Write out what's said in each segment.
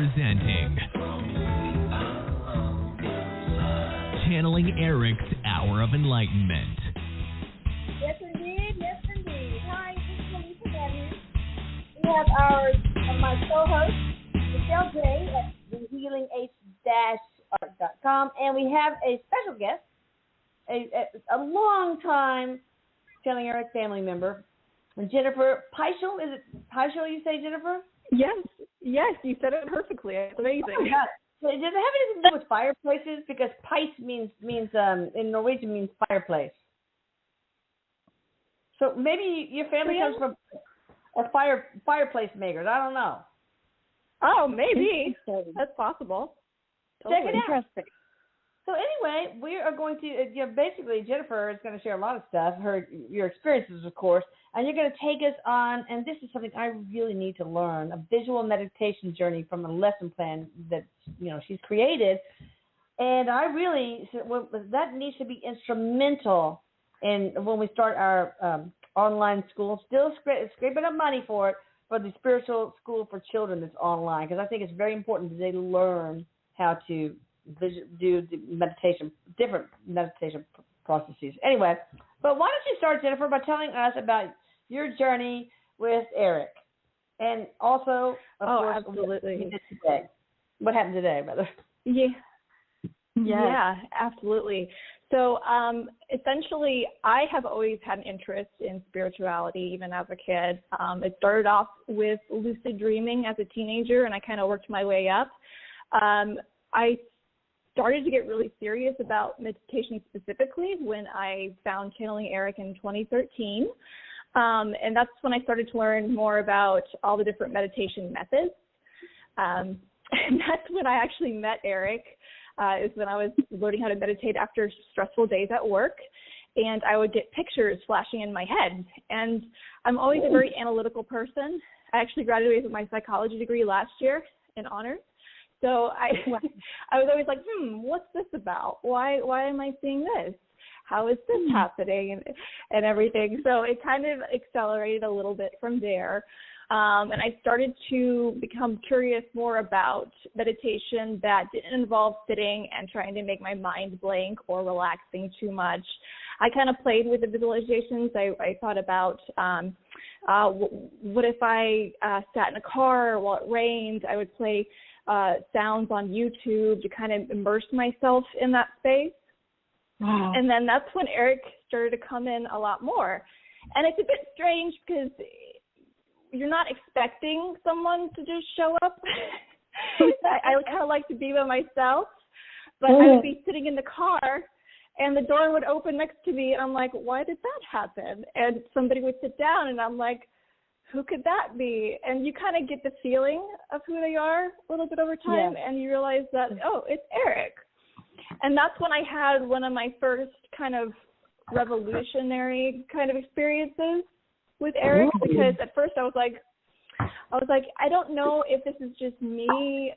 Presenting Channeling Erik's Hour of Enlightenment. Yes, indeed. Yes, indeed. Hi, this is Melissa Matthews. We have my co-host, Michelle J. at thehealingh-art.com, and we have a special guest, a long-time Channeling Erik family member, Jennifer Peischl. Is it Peischl you say, Jennifer? Yes, you said it perfectly. It's amazing. Oh, yeah. Does it have anything to do with fireplaces? Because Peis means in Norwegian means fireplace. So maybe your family comes from a fireplace makers. I don't know. Oh, maybe. That's possible. Check it out. Interesting. So anyway, we are going to, basically Jennifer is going to share a lot of stuff, your experiences, of course, and you're going to take us on, and this is something I really need to learn, a visual meditation journey from a lesson plan that, she's created. And I really, that needs to be instrumental in when we start our online school, still scraping up money for the spiritual school for children that's online, because I think it's very important that they learn how to do the different meditation processes. Anyway, but why don't you start, Jennifer, by telling us about your journey with Erik, and also, of course, absolutely. What you did today. What happened today, brother? Yeah, absolutely. So, essentially, I have always had an interest in spirituality, even as a kid. It started off with lucid dreaming as a teenager, and I kind of worked my way up. I started to get really serious about meditation specifically when I found Channeling Erik in 2013. And that's when I started to learn more about all the different meditation methods. And that's when I actually met Erik, is when I was learning how to meditate after stressful days at work. And I would get pictures flashing in my head. And I'm always a very analytical person. I actually graduated with my psychology degree last year in honors. So I was always like, what's this about? Why am I seeing this? How is this happening and everything? So it kind of accelerated a little bit from there. And I started to become curious more about meditation that didn't involve sitting and trying to make my mind blank or relaxing too much. I kind of played with the visualizations. I thought about what if I sat in a car while it rained. I would play sounds on YouTube to kind of immerse myself in that space. Wow. And then that's when Erik started to come in a lot more. And it's a bit strange because you're not expecting someone to just show up. I kind of like to be by myself, but I would be sitting in the car and the door would open next to me and I'm like, why did that happen? And somebody would sit down and I'm like, who could that be? And you kind of get the feeling of who they are a little bit over time, and you realize that, it's Erik. And that's when I had one of my first kind of revolutionary kind of experiences with Erik, because at first I was like, I don't know if this is just me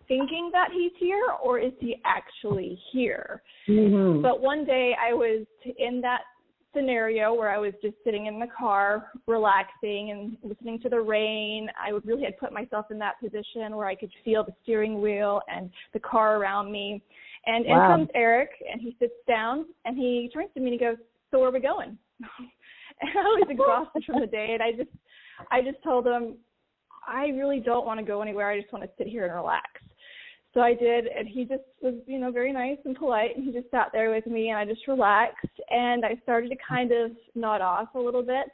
thinking that he's here or is he actually here? Mm-hmm. But one day I was in that scenario where I was just sitting in the car, relaxing and listening to the rain. I really had put myself in that position where I could feel the steering wheel and the car around me. And in comes Erik, and he sits down, and he turns to me and he goes, so where are we going? And I was exhausted from the day, and I just told him, I really don't want to go anywhere. I just want to sit here and relax. So I did, and he just was, very nice and polite, and he just sat there with me, and I just relaxed, and I started to kind of nod off a little bit,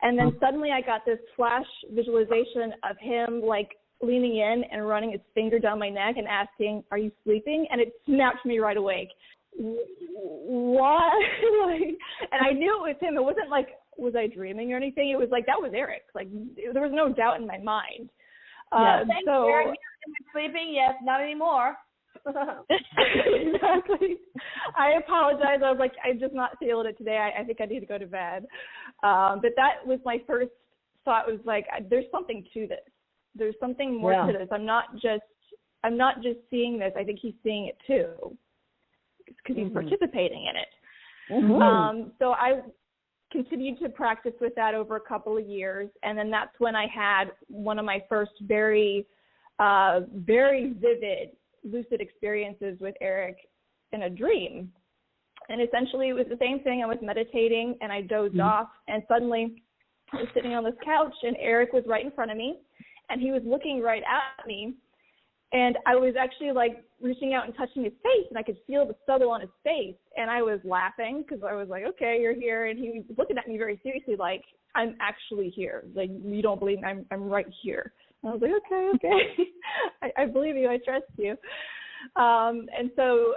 and then suddenly I got this flash visualization of him, leaning in and running his finger down my neck and asking, are you sleeping? And it snapped me right awake. What? And I knew it was him. It wasn't like, was I dreaming or anything? It was like, that was Erik. There was no doubt in my mind. Thanks, Erik. Am I sleeping? Yes, not anymore. Exactly. I apologize. I was like, I'm just not feeling it today. I think I need to go to bed. But that was my first thought, was like, there's something to this. There's something more to this. I'm not just seeing this. I think he's seeing it too, because he's participating in it. So I continued to practice with that over a couple of years, and then that's when I had one of my first very very vivid, lucid experiences with Erik in a dream. And essentially it was the same thing. I was meditating and I dozed off, and suddenly I was sitting on this couch and Erik was right in front of me and he was looking right at me. And I was actually like reaching out and touching his face, and I could feel the stubble on his face. And I was laughing because I was like, okay, you're here. And he was looking at me very seriously, like, I'm actually here. Like, you don't believe me, I'm right here. And I was like, okay. I believe you. I trust you. And so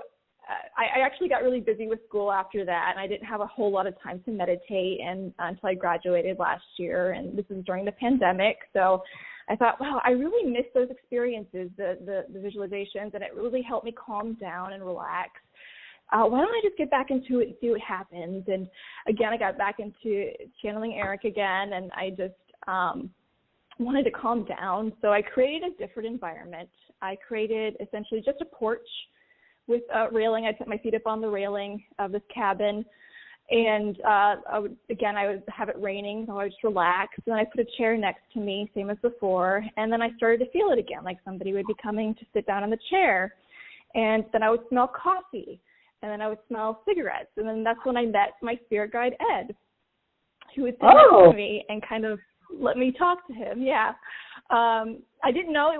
I actually got really busy with school after that, and I didn't have a whole lot of time to meditate until I graduated last year. And this was during the pandemic. So I thought, wow, I really miss those experiences, the visualizations, and it really helped me calm down and relax. Why don't I just get back into it and see what happens? And again, I got back into channeling Erik again, and I just wanted to calm down. So I created a different environment. I created essentially just a porch with a railing. I put my feet up on the railing of this cabin. And I would have it raining, so I would just relax. And then I put a chair next to me, same as before. And then I started to feel it again, like somebody would be coming to sit down in the chair. And then I would smell coffee. And then I would smell cigarettes. And then that's when I met my spirit guide, Ed, who would sit next to me and kind of let me talk to him. Yeah. I didn't know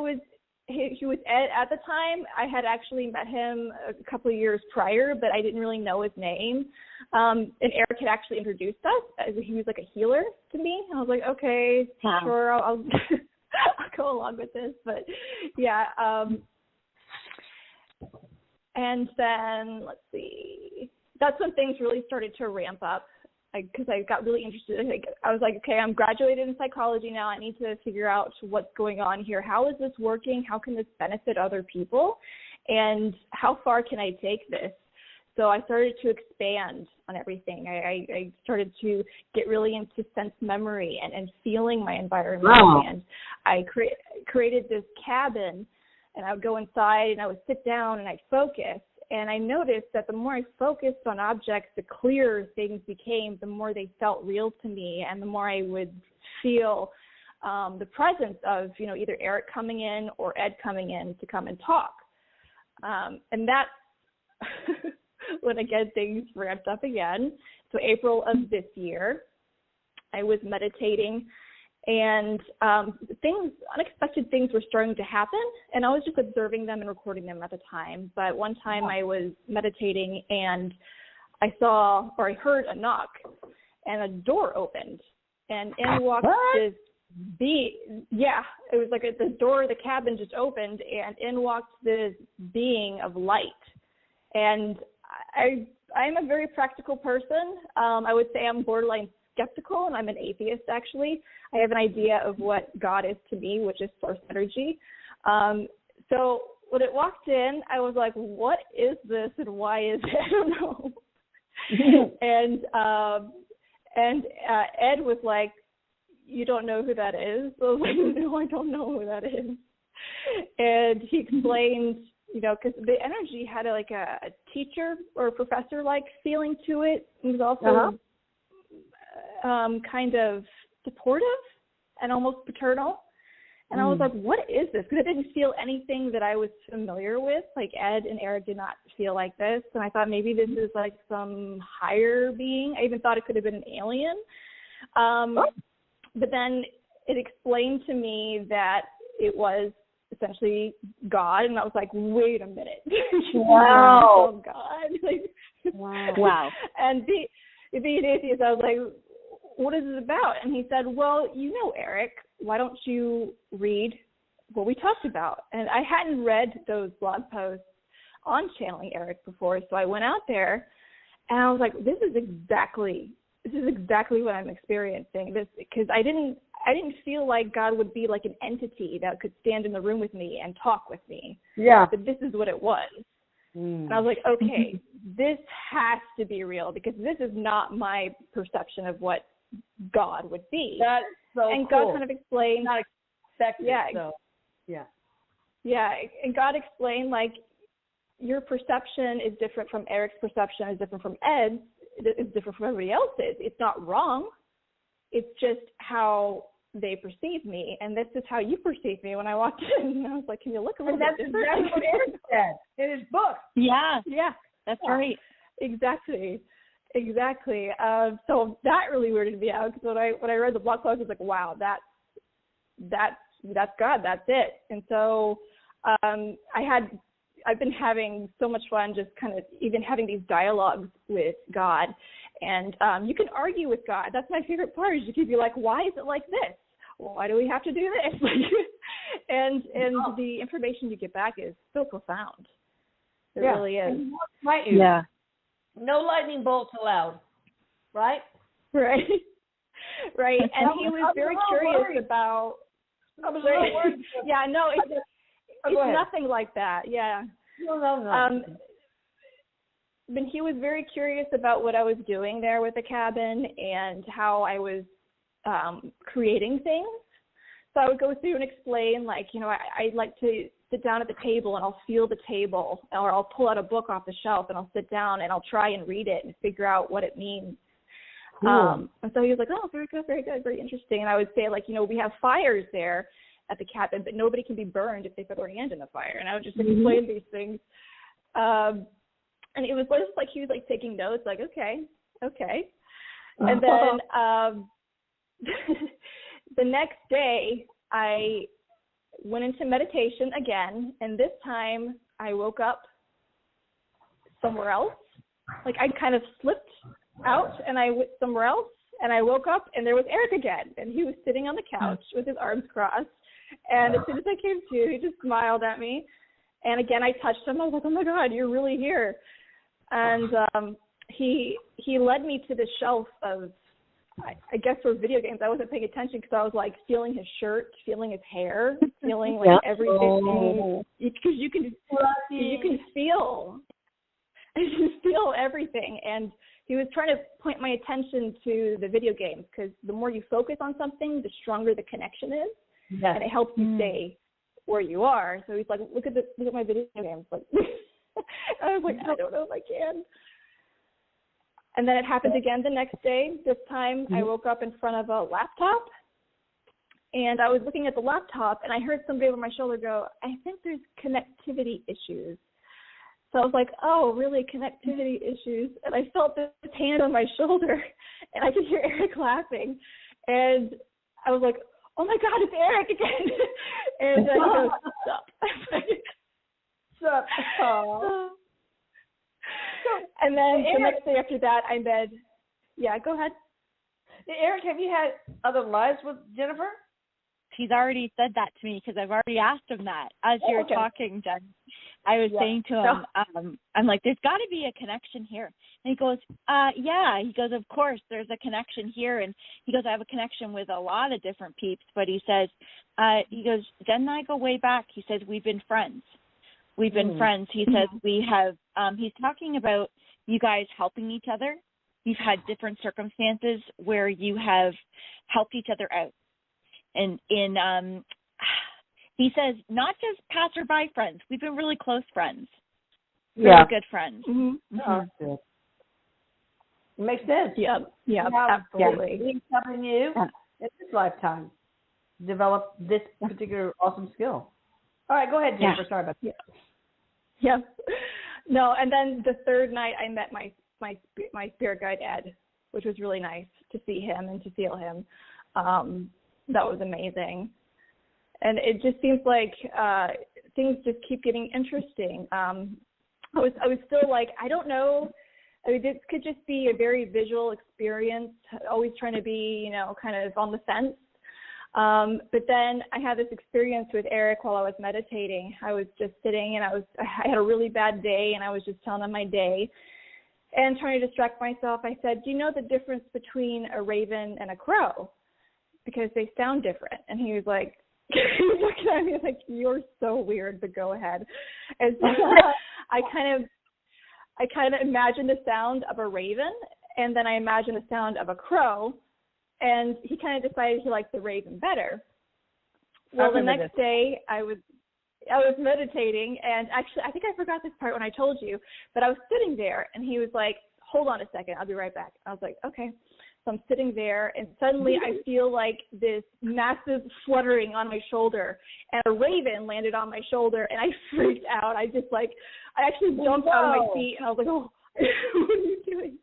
he was Ed at the time. I had actually met him a couple of years prior, but I didn't really know his name. And Erik had actually introduced us. He was like a healer to me. I was like, okay, sure, I'll I'll go along with this. But yeah. And then let's see. That's when things really started to ramp up. Because I got really interested. I was like, okay, I'm graduated in psychology now. I need to figure out what's going on here. How is this working? How can this benefit other people? And how far can I take this? So I started to expand on everything. I started to get really into sense memory and feeling my environment. Wow. And I created this cabin, and I would go inside and I would sit down and I'd focus. And I noticed that the more I focused on objects, the clearer things became, the more they felt real to me, and the more I would feel the presence of, either Erik coming in or Ed coming in to come and talk. And that's when, again, things ramped up again. So April of this year, I was meditating, and unexpected things were starting to happen, and I was just observing them and recording them at the time. But one time I was meditating, and I heard a knock, and a door opened, and in walked this being. Yeah, it was like the door of the cabin just opened, and in walked this being of light. And I'm a very practical person. I would say I'm borderline skeptical, and I'm an atheist, actually. I have an idea of what God is to me, which is source energy. So when it walked in, I was like, what is this and why is it? I don't know. and Ed was like, you don't know who that is? I was like, no, I don't know who that is. And he explained, because the energy had a teacher or a professor-like feeling to it. It was also kind of supportive and almost paternal. And I was like, what is this? Because I didn't feel anything that I was familiar with. Like Ed and Erik did not feel like this. And I thought maybe this is like some higher being. I even thought it could have been an alien. But then it explained to me that it was essentially God. And I was like, wait a minute. Wow. God. Wow. And being atheist, I was like, what is it about? And he said, well, Erik, why don't you read what we talked about? And I hadn't read those blog posts on channeling Erik before, so I went out there and I was like, this is exactly what I'm experiencing. This, because I didn't feel like God would be like an entity that could stand in the room with me and talk with me. Yeah. But this is what it was. And I was like, okay, this has to be real, because this is not my perception of what God would be. That's so and cool. God kind of explained. Not expected. Yeah. So, yeah. Yeah, and God explained, like, your perception is different from Erik's perception, is different from Ed's, is different from everybody else's. It's not wrong. It's just how they perceive me, and this is how you perceive me when I walked in. And I was like, can you look a little bit different? That's what Erik said in his book. Yeah. Yeah. That's right. Exactly. So that really weirded me out, because when I read the blog post, I was like, wow, that's God, that's it. And so I've been having so much fun just kind of even having these dialogues with God. And you can argue with God. That's my favorite part, is you can be like, why is it like this? Why do we have to do this? and the information you get back is so profound. It really is. Yeah. No lightning bolts allowed, right? Right. Right. And he was very curious about. I was a little worried. Yeah, no, it's nothing like that. Yeah. No. But he was very curious about what I was doing there with the cabin and how I was creating things. So I would go through and explain, like, I like to sit down at the table and I'll feel the table, or I'll pull out a book off the shelf and I'll sit down and I'll try and read it and figure out what it means. Cool. And so he was like, oh, very good, very interesting. And I would say, like, we have fires there at the cabin, but nobody can be burned if they put their hand in the fire. And I would just explain these things. And it was just like he was like taking notes, like, okay. And then the next day I went into meditation again, and this time I woke up somewhere else. Like I kind of slipped out and I went somewhere else, and I woke up and there was Erik again, and he was sitting on the couch with his arms crossed. And as soon as I came to, he just smiled at me. And again, I touched him. I was like, oh my God, you're really here. And he led me to the shelf of, I guess, for video games. I wasn't paying attention because I was like feeling his shirt, feeling his hair, feeling like everything. Because you can feel everything. And he was trying to point my attention to the video games, because the more you focus on something, the stronger the connection is. Yes. And it helps you stay where you are. So he's like, look at my video games. Like, I was like, I don't know if I can. And then it happened again the next day. This time I woke up in front of a laptop, and I was looking at the laptop, and I heard somebody over my shoulder go, I think there's connectivity issues. So I was like, oh, really, connectivity issues? And I felt this hand on my shoulder, and I could hear Erik laughing. And I was like, oh, my God, it's Erik again. And he goes, sup? Sup? And then the next day after that, I met. Yeah, go ahead. Erik, have you had other lives with Jennifer? He's already said that to me, because I've already asked him that as you're talking, Jen. I was saying to him, I'm like, there's got to be a connection here. And he goes, yeah. He goes, of course, there's a connection here. And he goes, I have a connection with a lot of different peeps. But he says, Jen and I go way back. He says, we've been friends. We've been friends. He says we have, he's talking about you guys helping each other. You've had different circumstances where you have helped each other out. And he says, not just passerby friends. We've been really close friends. Really good friends. It makes sense. Yeah, absolutely. He's helping you in this lifetime develop this particular awesome skill. All right, go ahead, Jennifer. Sorry about that. Yeah. No, and then the third night I met my spirit guide, Ed, which was really nice to see him and to feel him. That was amazing. And it just seems like things just keep getting interesting. I was still like, I don't know. I mean, this could just be a very visual experience, always trying to be, kind of on the fence. But then I had this experience with Erik while I was meditating. I was just sitting, and I had a really bad day, and I was just telling him my day and trying to distract myself. I said, do you know the difference between a raven and a crow? Because they sound different. And he was like, he was looking at me like, you're so weird, but go ahead. And so I kind of imagined the sound of a raven, and then I imagined the sound of a crow. And he kind of decided he liked the raven better. Well, the next day I was meditating, and actually I think I forgot this part when I told you, but I was sitting there, and he was like, hold on a second, I'll be right back. I was like, okay. So I'm sitting there, and suddenly I feel like this massive fluttering on my shoulder, and a raven landed on my shoulder, and I freaked out. I actually jumped out of my seat, and I was like, oh, what are you doing?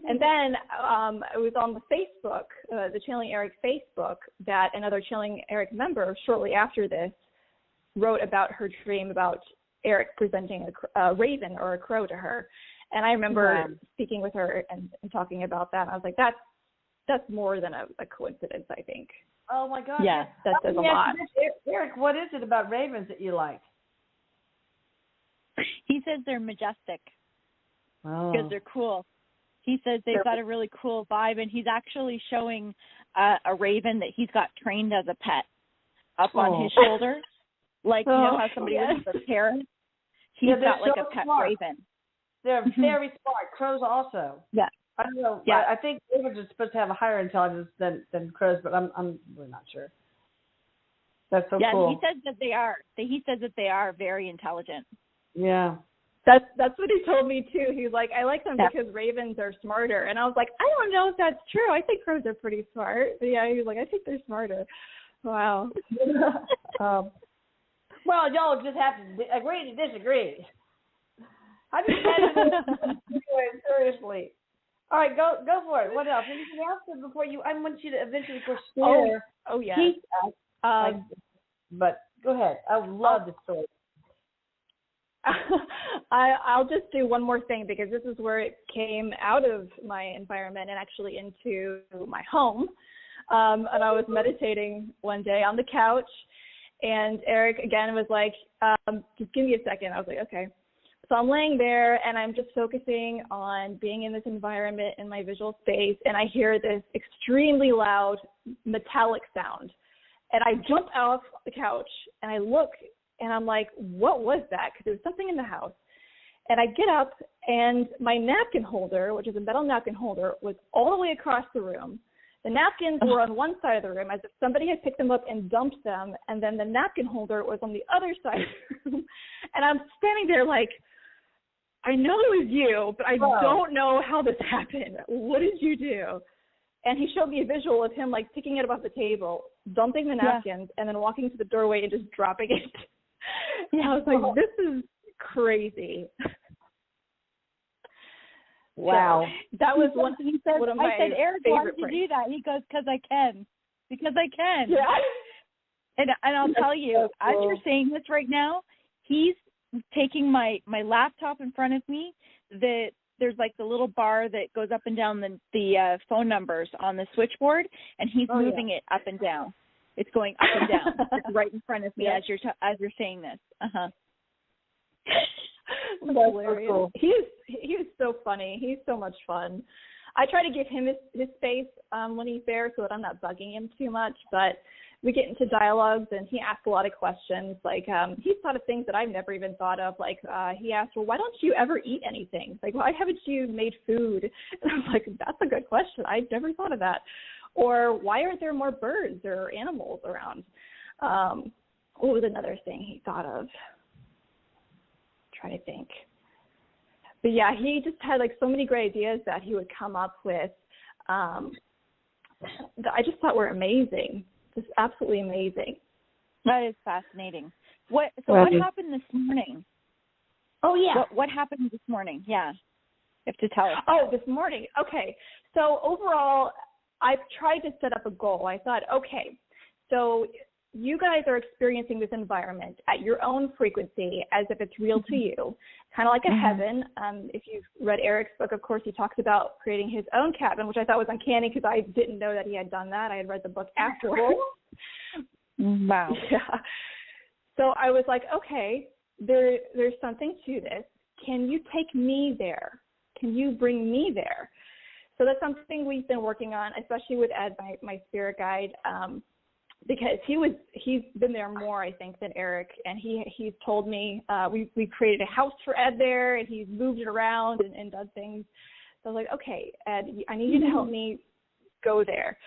And then it was on the Facebook, the Channeling Erik Facebook, that another Channeling Erik member shortly after this wrote about her dream about Erik presenting a raven or a crow to her. And I remember speaking with her and talking about that. I was like, that's more than a coincidence, I think. Oh, my God. Yeah, that says a lot. Erik, what is it about ravens that you like? He says they're majestic because they're cool. He says they've got a really cool vibe, and he's actually showing a raven that he's got trained as a pet up on his shoulder. Like, you know how somebody was with a parrot? He's got like a pet raven. They're very smart. Crows also. Yeah. I don't know. Yeah. I think ravens are supposed to have a higher intelligence than crows, but I'm really not sure. That's so cool. Yeah, he says that they are. He says that they are very intelligent. Yeah. That's what he told me too. He's like, I like them because ravens are smarter. And I was like, I don't know if that's true. I think crows are pretty smart. But yeah, he was like, I think they're smarter. Wow. Well, y'all just have to agree to disagree. I just had to seriously. All right, go for it. What else? Anything else before you? I want you to eventually, of course, share. Oh yeah. But go ahead. I would love the story. I'll just do one more thing because this is where it came out of my environment and actually into my home. And I was meditating one day on the couch, and Erik again was like, just give me a second. I was like, okay. So I'm laying there, and I'm just focusing on being in this environment in my visual space, and I hear this extremely loud metallic sound. And I jump off the couch, and I look, and I'm like, what was that? Because there was something in the house. And I get up, and my napkin holder, which is a metal napkin holder, was all the way across the room. The napkins were on one side of the room as if somebody had picked them up and dumped them, and then the napkin holder was on the other side of the room. And I'm standing there like, I know it was you, but I don't know how this happened. What did you do? And he showed me a visual of him like picking it up off the table, dumping the napkins, and then walking to the doorway and just dropping it. I was like, this is crazy. Wow. So that was one of my I said, Erik, why did you do that? He goes, because I can. Because I can. Yeah. And I'll tell you, as you're saying this right now, he's taking my laptop in front of me. There's like the little bar that goes up and down the phone numbers on the switchboard, and he's moving it up and down. It's going up and down. It's right in front of me as you're saying this. That's hilarious. So cool. He is so funny. He's so much fun. I try to give him his space when he's there so that I'm not bugging him too much, but we get into dialogues, and he asks a lot of questions. Like, he's thought of things that I've never even thought of. Like, he asked, well, why don't you ever eat anything? Like, why haven't you made food? And I was like, that's a good question. I never thought of that. Or why aren't there more birds or animals around? What was another thing he thought of? Trying to think. But yeah, he just had like so many great ideas that he would come up with that I just thought were amazing. Just absolutely amazing. That is fascinating. What happened this morning? Oh yeah. What happened this morning? Yeah. You have to tell us. Oh, this morning. Okay. So overall, I've tried to set up a goal. I thought, okay, so you guys are experiencing this environment at your own frequency as if it's real to you, kind of like a heaven. If you've read Erik's book, of course, he talks about creating his own cabin, which I thought was uncanny because I didn't know that he had done that. I had read the book afterwards. Wow. Yeah. So I was like, okay, there's something to this. Can you take me there? Can you bring me there? So that's something we've been working on, especially with Ed, my spirit guide, because he's been there more, I think, than Erik, and he's told me we created a house for Ed there, and he's moved it around and done things. So I was like, okay, Ed, I need you to help me go there.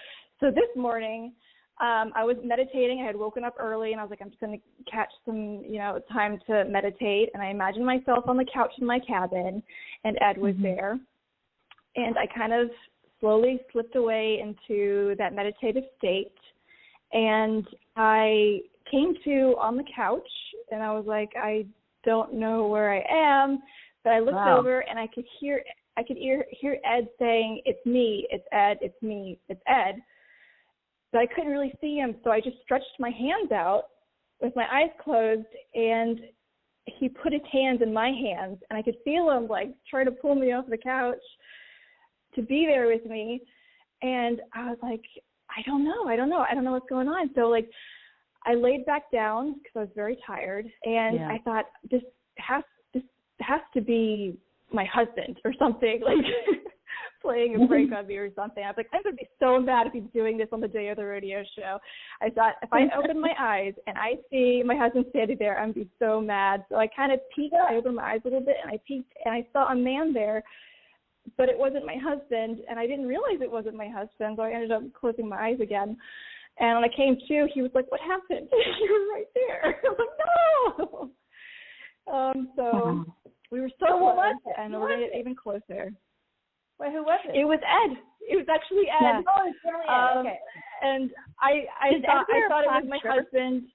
So this morning, I was meditating. I had woken up early, and I was like, I'm just going to catch some, time to meditate. And I imagined myself on the couch in my cabin, and Ed was there. And I kind of slowly slipped away into that meditative state. And I came to on the couch, and I was like, I don't know where I am, but I looked over, and I could hear Ed saying, "It's me, it's Ed, it's me, it's Ed." But I couldn't really see him, so I just stretched my hands out with my eyes closed, and he put his hands in my hands, and I could feel him like trying to pull me off the couch to be there with me. And I was like, I don't know what's going on. So like I laid back down because I was very tired, and I thought this has to be my husband or something, like playing a prank on me or something. I was like, I'm going to be so mad if he's doing this on the day of the rodeo show. I thought if I open my eyes and I see my husband standing there, I'm going to be so mad. So I kind of peeked, I opened my eyes a little bit, and I peeked, and I saw a man there, but it wasn't my husband, and I didn't realize it wasn't my husband, so I ended up closing my eyes again. And when I came to, he was like, "What happened?" You were right there. I'm like, no! So we were so close, and we're going to get even closer. Wait, who was it? It was Ed. It was actually Ed. Yeah. Oh, it's really Ed. Okay. And I thought it was my husband.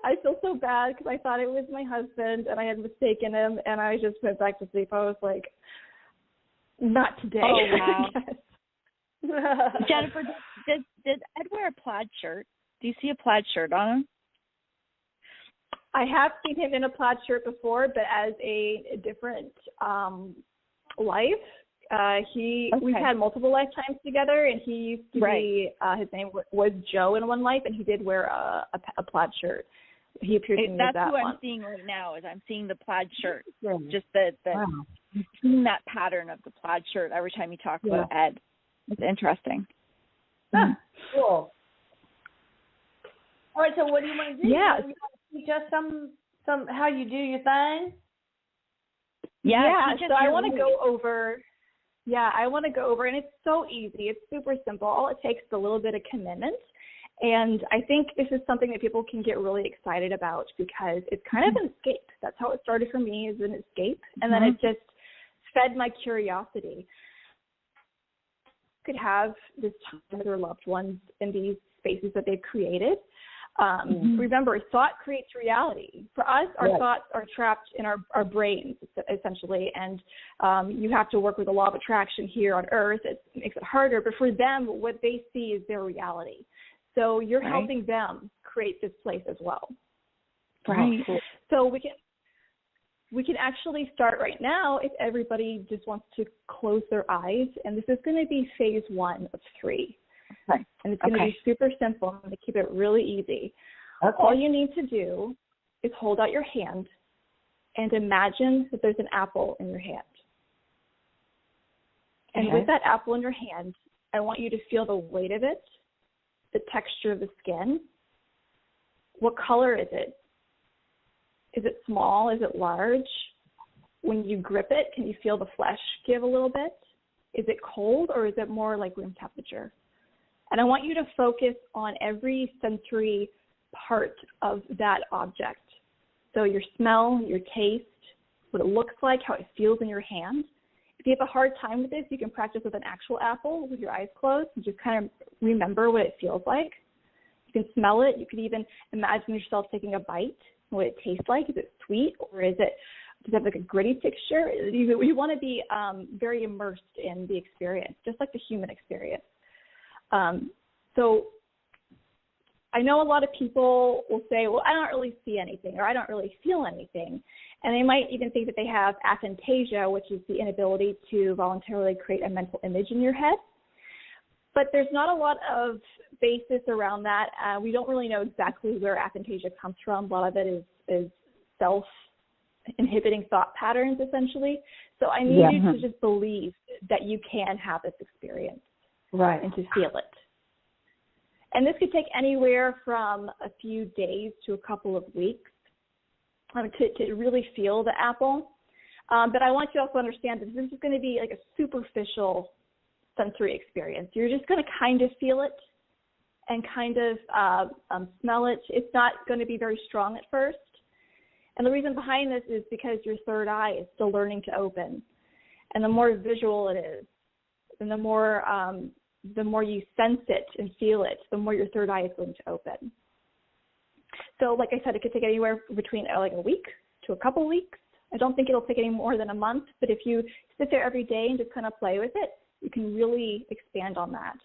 I feel so bad because I thought it was my husband, and I had mistaken him, and I just went back to sleep. I was like, not today. Oh, wow. Jennifer, did Ed wear a plaid shirt? Do you see a plaid shirt on him? I have seen him in a plaid shirt before, but as a different life. We've had multiple lifetimes together, and he used to be, his name was Joe in one life, and he did wear a plaid shirt. He appeared to me as that That's who one. I'm seeing right now, is I'm seeing the plaid shirt. Just I'm seeing that pattern of the plaid shirt every time you talk about Ed. It's interesting. Huh. Cool. All right, so what do you want to do? Yeah. You want to teach us some how you do your thing? Yeah, so I want to go over, and it's so easy. It's super simple. All it takes is a little bit of commitment. And I think this is something that people can get really excited about because it's kind of an escape. That's how it started for me, is an escape. And then it just fed my curiosity. Could have this time with their loved ones in these spaces that they've created. Remember, thought creates reality. For us, our thoughts are trapped in our brains, essentially, and you have to work with the law of attraction here on Earth. It makes it harder, but for them, what they see is their reality. So you're helping them create this place as well. Right. So we can actually start right now if everybody just wants to close their eyes, and this is going to be phase 1 of 3. Okay. And it's going to be super simple. I'm going to keep it really easy. Okay. All you need to do is hold out your hand and imagine that there's an apple in your hand. And with that apple in your hand, I want you to feel the weight of it, the texture of the skin. What color is it? Is it small? Is it large? When you grip it, can you feel the flesh give a little bit? Is it cold, or is it more like room temperature? And I want you to focus on every sensory part of that object. So your smell, your taste, what it looks like, how it feels in your hand. If you have a hard time with this, you can practice with an actual apple with your eyes closed and just kind of remember what it feels like. You can smell it. You could even imagine yourself taking a bite, what it tastes like. Is it sweet, or does it have like a gritty texture? You want to be very immersed in the experience, just like the human experience. So I know a lot of people will say, well, I don't really see anything, or I don't really feel anything. And they might even think that they have aphantasia, which is the inability to voluntarily create a mental image in your head. But there's not a lot of basis around that. We don't really know exactly where aphantasia comes from. A lot of it is self-inhibiting thought patterns, essentially. So I need you to just believe that you can have this experience. Right. And to feel it. And this could take anywhere from a few days to a couple of weeks to really feel the apple. But I want you to also understand that this is going to be like a superficial sensory experience. You're just going to kind of feel it and kind of smell it. It's not going to be very strong at first. And the reason behind this is because your third eye is still learning to open. And the more visual it is, and the more you sense it and feel it, the more your third eye is going to open. So like I said, it could take anywhere between like a week to a couple weeks. I don't think it'll take any more than a month, but if you sit there every day and just kind of play with it, you can really expand on that.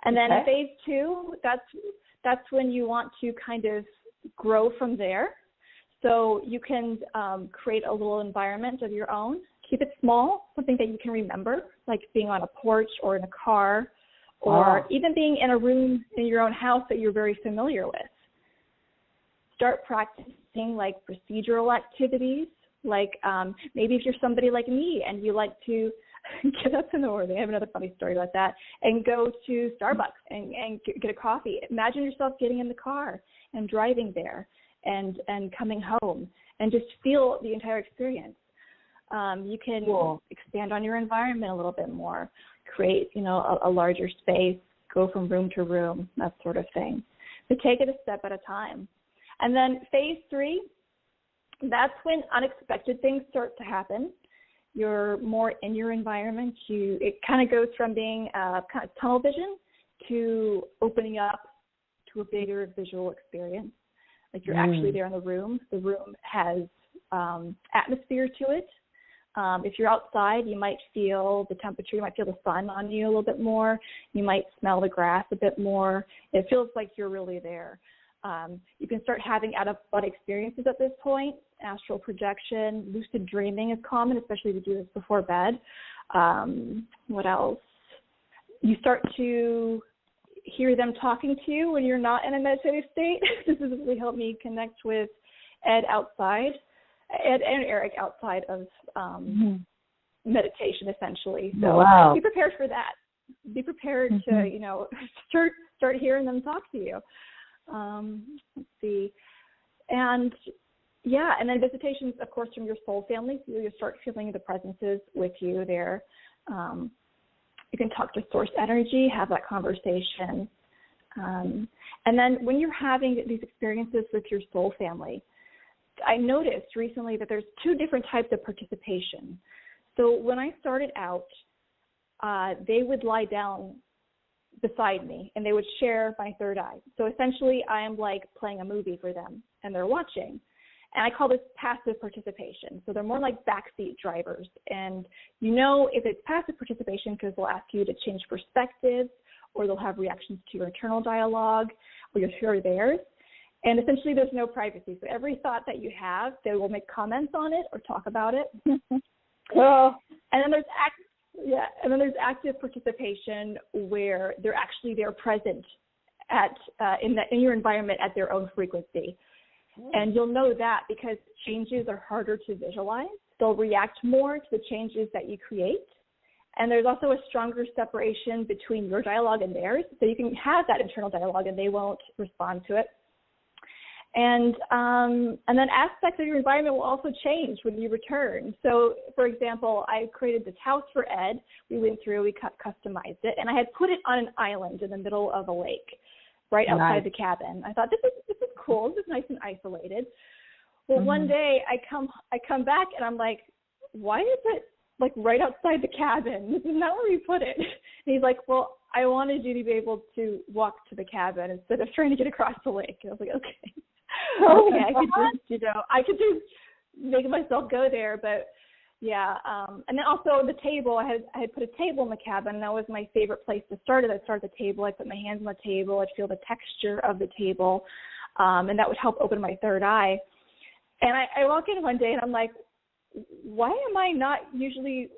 And then phase 2, that's when you want to kind of grow from there. So you can create a little environment of your own. Keep it small, something that you can remember, like being on a porch or in a car, or even being in a room in your own house that you're very familiar with. Start practicing like procedural activities, like maybe if you're somebody like me and you like to get up in the morning, I have another funny story about that, and go to Starbucks and get a coffee. Imagine yourself getting in the car and driving there and coming home and just feel the entire experience. You can expand on your environment a little bit more, create, a larger space, go from room to room, that sort of thing. So take it a step at a time. And then phase 3, that's when unexpected things start to happen. You're more in your environment. It kind of goes from being kind of tunnel vision to opening up to a bigger visual experience. Like you're actually there in the room. The room has atmosphere to it. If you're outside, you might feel the temperature. You might feel the sun on you a little bit more. You might smell the grass a bit more. It feels like you're really there. You can start having out-of-body experiences at this point. Astral projection, lucid dreaming is common, especially if you do this before bed. What else? You start to hear them talking to you when you're not in a meditative state. This has really helped me connect with Ed and Erik outside of meditation, essentially. So be prepared for that. Be prepared to, start hearing them talk to you. Let's see. And then visitations, of course, from your soul family. So you start feeling the presences with you there. You can talk to source energy, have that conversation. And then when you're having these experiences with your soul family, I noticed recently that there's 2 different types of participation. So when I started out, they would lie down beside me and they would share my third eye. So essentially I am like playing a movie for them and they're watching. And I call this passive participation. So they're more like backseat drivers. And if it's passive participation because they'll ask you to change perspectives or they'll have reactions to your internal dialogue or you'll hear theirs. And essentially there's no privacy. So every thought that you have, they will make comments on it or talk about it. And then there's active participation where they're present in your environment at their own frequency. And you'll know that because changes are harder to visualize. They'll react more to the changes that you create. And there's also a stronger separation between your dialogue and theirs. So you can have that internal dialogue and they won't respond to it. And then aspects of your environment will also change when you return. So, for example, I created this house for Ed. We went through, we customized it, and I had put it on an island in the middle of a lake, right outside the cabin. I thought this is cool. This is nice and isolated. Well, one day I come back and I'm like, why is it like right outside the cabin? This is not where we put it. And he's like, well, I wanted you to be able to walk to the cabin instead of trying to get across the lake. And I was like, okay. Okay, I could just make myself go there, but yeah. And then also the table, I had put a table in the cabin, and that was my favorite place to start it. I'd start at the table, I'd put my hands on the table, I'd feel the texture of the table, and that would help open my third eye. And I walk in one day and I'm like, why am I not usually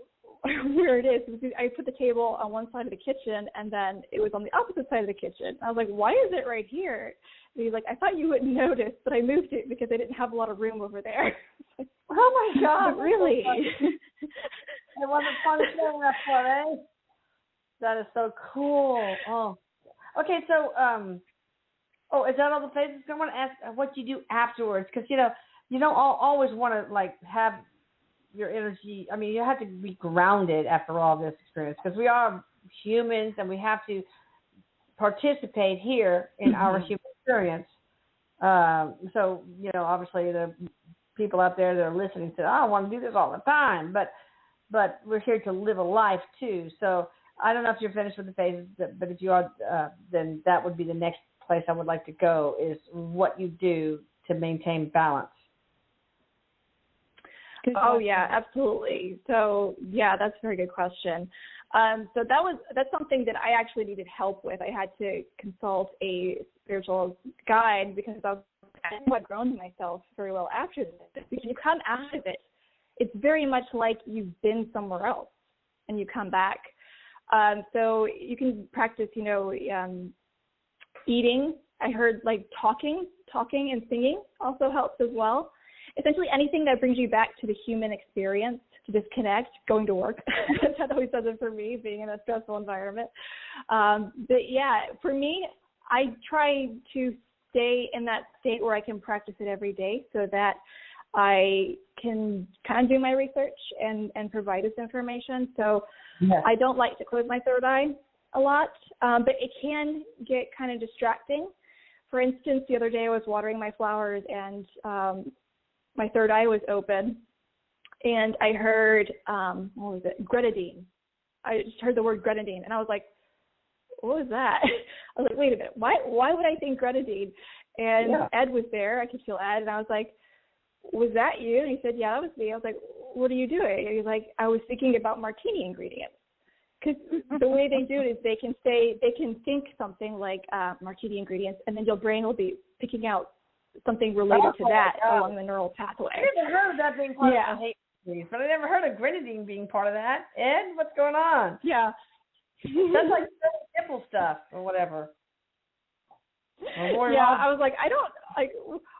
where it is? I put the table on one side of the kitchen and then it was on the opposite side of the kitchen. I was like, why is it right here? And he's like, I thought you wouldn't notice, but I moved it because I didn't have a lot of room over there. Oh my God. Really? It wasn't fun to play that part, eh? That is so cool. Oh. Okay, so, is that all the phases? I want to ask what you do afterwards, because, you don't always want to, have your energy. I mean, you have to be grounded after all this experience, because we are humans and we have to participate here in our human experience. So, obviously the people out there that are listening say, I want to do this all the time. But but we're here to live a life too. So I don't know if you're finished with the phases, but if you are, then that would be the next place I would like to go, is what you do to maintain balance. Oh yeah, absolutely. So yeah, that's a very good question. So that's something that I actually needed help with. I had to consult a spiritual guide because I hadn't grown to myself very well after this. Because you come out of it, it's very much like you've been somewhere else and you come back. So you can practice, eating. I heard like talking and singing also helps as well. Essentially anything that brings you back to the human experience, to disconnect, going to work. That always does it for me, being in a stressful environment. But yeah, for me, I try to stay in that state where I can practice it every day so that I can kind of do my research and provide this information. So yes. I don't like to close my third eye a lot, but it can get kind of distracting. For instance, the other day I was watering my flowers and my third eye was open, and I heard, grenadine. I just heard the word grenadine, and I was like, what was that? I was like, wait a minute, why would I think grenadine? And yeah. Ed was there. I could feel Ed, and I was like, was that you? And he said, yeah, that was me. I was like, what are you doing? And he's like, I was thinking about martini ingredients. Because the way they do it is they can think something like martini ingredients, and then your brain will be picking out something related to that along the neural pathway. I never heard of that being part of I hate these, but I never heard of grenadine being part of that. Ed, what's going on? Yeah. That's like nipple stuff or whatever. Yeah, I was like, I don't like.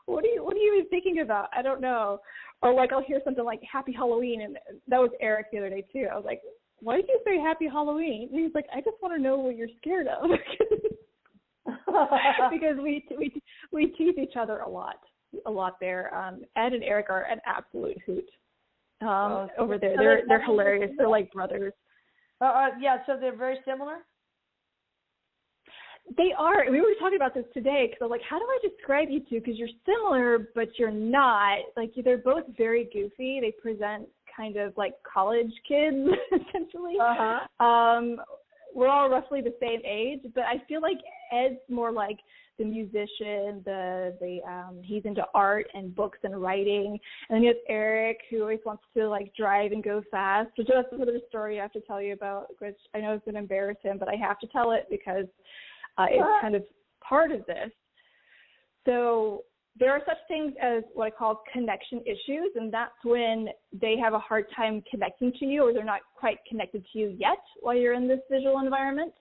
What are you even thinking about? I don't know. Or like I'll hear something like Happy Halloween, and that was Erik the other day too. I was like, why did you say Happy Halloween? And he's like, I just want to know what you're scared of. Because we tease each other a lot there. Ed and Erik are an absolute hoot over there. They're hilarious. They're like brothers. Yeah, so they're very similar? They are. We were talking about this today because I was like, how do I describe you two? Because you're similar, but you're not. Like, they're both very goofy. They present kind of like college kids, essentially. Uh-huh. We're all roughly the same age, but I feel like Ed's more like the musician, he's into art and books and writing. And then you have Erik, who always wants to like drive and go fast, which is another story I have to tell you about, which I know is going to embarrass him, but I have to tell it because it's kind of part of this. So there are such things as what I call connection issues, and that's when they have a hard time connecting to you, or they're not quite connected to you yet while you're in this visual environment.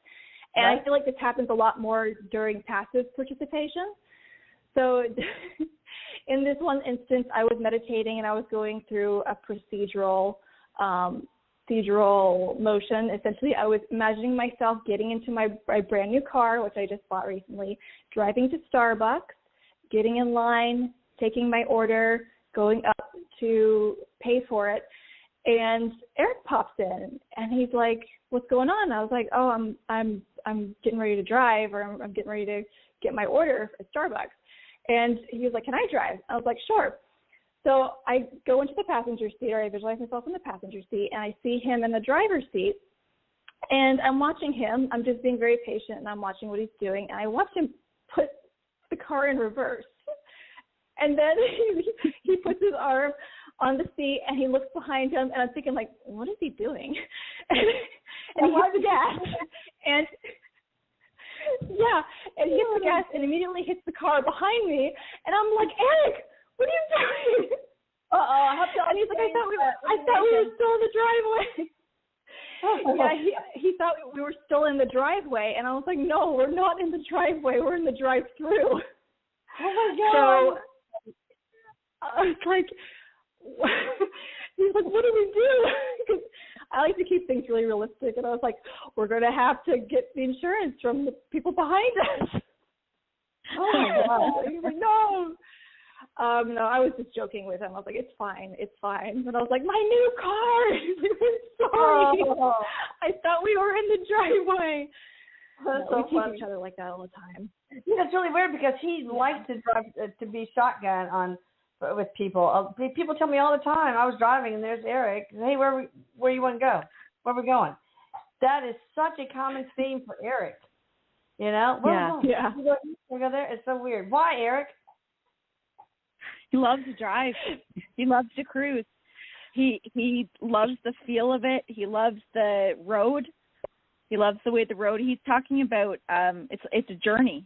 And right. I feel like this happens a lot more during passive participation. So in this one instance, I was meditating and I was going through a procedural motion. Essentially, I was imagining myself getting into my brand new car, which I just bought recently, driving to Starbucks, getting in line, taking my order, going up to pay for it, and Erik pops in, and he's like, "What's going on?" I was like, "Oh, I'm getting ready to drive, or I'm getting ready to get my order at Starbucks." And he was like, "Can I drive?" I was like, "Sure." So I go into the passenger seat, or I visualize myself in the passenger seat, and I see him in the driver's seat, and I'm watching him. I'm just being very patient, and I'm watching what he's doing, and I watch him put the car in reverse. And then he puts his arm on the seat, and he looks behind him, and I'm thinking, like, what is he doing? And he hits the gas, and he hits the gas and immediately hits the car behind me, and I'm like, Erik, what are you doing? And he's like, I thought we were still in the driveway. Yeah, he thought we were still in the driveway, and I was like, no, we're not in the driveway, we're in the drive-through. Oh my God. So I was like, he's like, what do we do? Because I like to keep things really realistic, and I was like, we're going to have to get the insurance from the people behind us. Oh my God. He's like, no. No, I was just joking with him. I was like, it's fine. But I was like, my new car. He's like, I'm sorry. Oh. I thought we were in the driveway. We tease each other like that all the time. Yeah, it's really weird because he likes to drive to be shotgun on with people. People tell me all the time. I was driving and there's Erik. Hey, where you want to go? Where are we going? That is such a common theme for Erik. You know? Yeah. We go there. It's so weird. Why, Erik? He loves to drive. He loves to cruise. He loves the feel of it. He loves the road. He loves the way the road. He's talking about it's a journey.